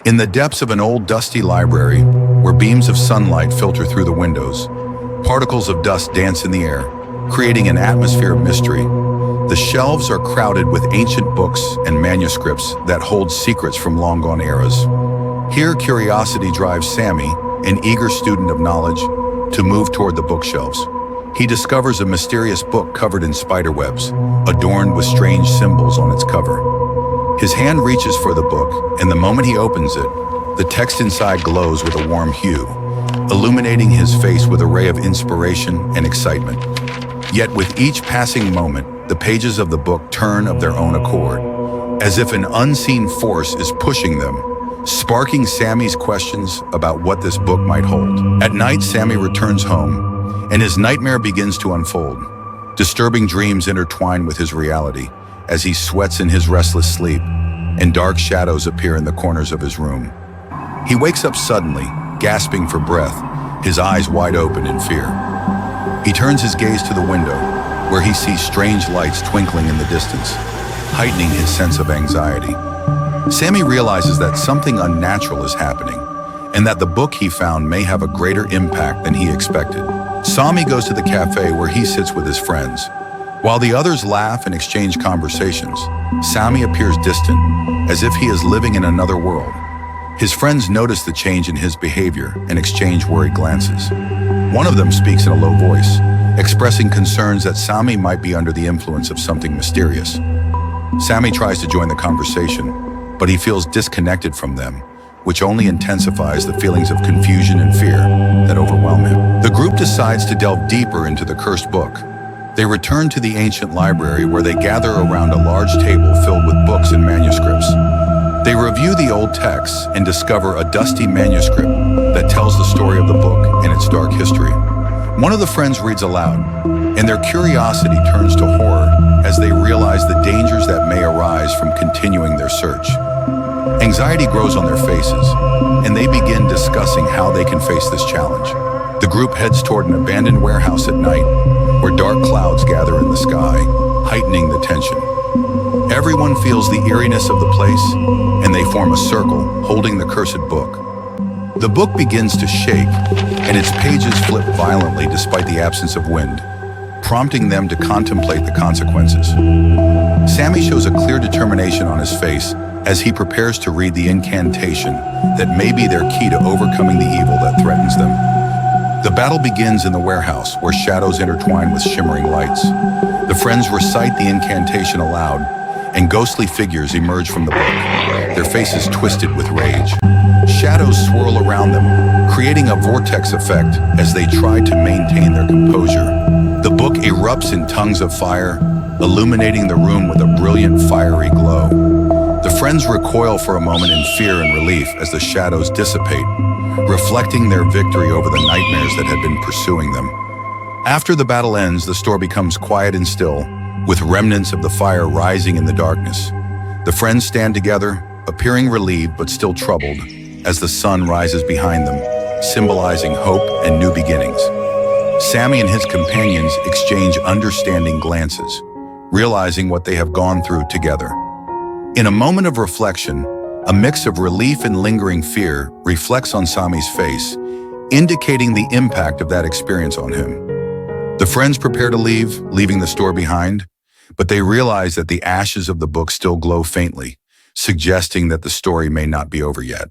In the depths of an old dusty library, where beams of sunlight filter through the windows, particles of dust dance in the air, creating an atmosphere of mystery. The shelves are crowded with ancient books and manuscripts that hold secrets from long-gone eras. Here, curiosity drives Sami, an eager student of knowledge, to move toward the bookshelves. He discovers a mysterious book covered in spiderwebs, adorned with strange symbols on its cover. His hand reaches for the book, and the moment he opens it, the text inside glows with a warm hue, illuminating his face with a ray of inspiration and excitement. Yet with each passing moment, the pages of the book turn of their own accord, as if an unseen force is pushing them, sparking Sami's questions about what this book might hold. At night, Sami returns home, and his nightmare begins to unfold. Disturbing dreams intertwine with his reality as he sweats in his restless sleep, and dark shadows appear in the corners of his room. He wakes up suddenly, gasping for breath, his eyes wide open in fear. He turns his gaze to the window, where he sees strange lights twinkling in the distance, heightening his sense of anxiety. Sami realizes that something unnatural is happening, and that the book he found may have a greater impact than he expected. Sami goes to the cafe where he sits with his friends. While the others laugh and exchange conversations, Sami appears distant, as if he is living in another world. His friends notice the change in his behavior and exchange worried glances. One of them speaks in a low voice, expressing concerns that Sami might be under the influence of something mysterious. Sami tries to join the conversation, but he feels disconnected from them, which only intensifies the feelings of confusion and fear that overwhelm him. The group decides to delve deeper into the cursed book. They return to the ancient library where they gather around a large table filled with books and manuscripts. They review the old texts and discover a dusty manuscript that tells the story of the book and its dark history. One of the friends reads aloud, and their curiosity turns to horror as they realize the dangers that may arise from continuing their search. Anxiety grows on their faces, and they begin discussing how they can face this challenge. The group heads toward an abandoned warehouse at night, where dark clouds gather in the sky, heightening the tension. Everyone feels the eeriness of the place, and they form a circle, holding the cursed book. The book begins to shake, and its pages flip violently despite the absence of wind, prompting them to contemplate the consequences. Sami shows a clear determination on his face as he prepares to read the incantation that may be their key to overcoming the evil that threatens them. The battle begins in the warehouse, where shadows intertwine with shimmering lights. The friends recite the incantation aloud, and ghostly figures emerge from the book, their faces twisted with rage. Shadows swirl around them, creating a vortex effect as they try to maintain their composure. The book erupts in tongues of fire, illuminating the room with a brilliant fiery glow. The friends recoil for a moment in fear and relief as the shadows dissipate, reflecting their victory over the nightmares that had been pursuing them. After the battle ends, the store becomes quiet and still, with remnants of the fire rising in the darkness. The friends stand together, appearing relieved but still troubled, as the sun rises behind them, symbolizing hope and new beginnings. Sami and his companions exchange understanding glances, realizing what they have gone through together. In a moment of reflection, a mix of relief and lingering fear reflects on Sami's face, indicating the impact of that experience on him. The friends prepare to leave, leaving the store behind, but they realize that the ashes of the book still glow faintly, suggesting that the story may not be over yet.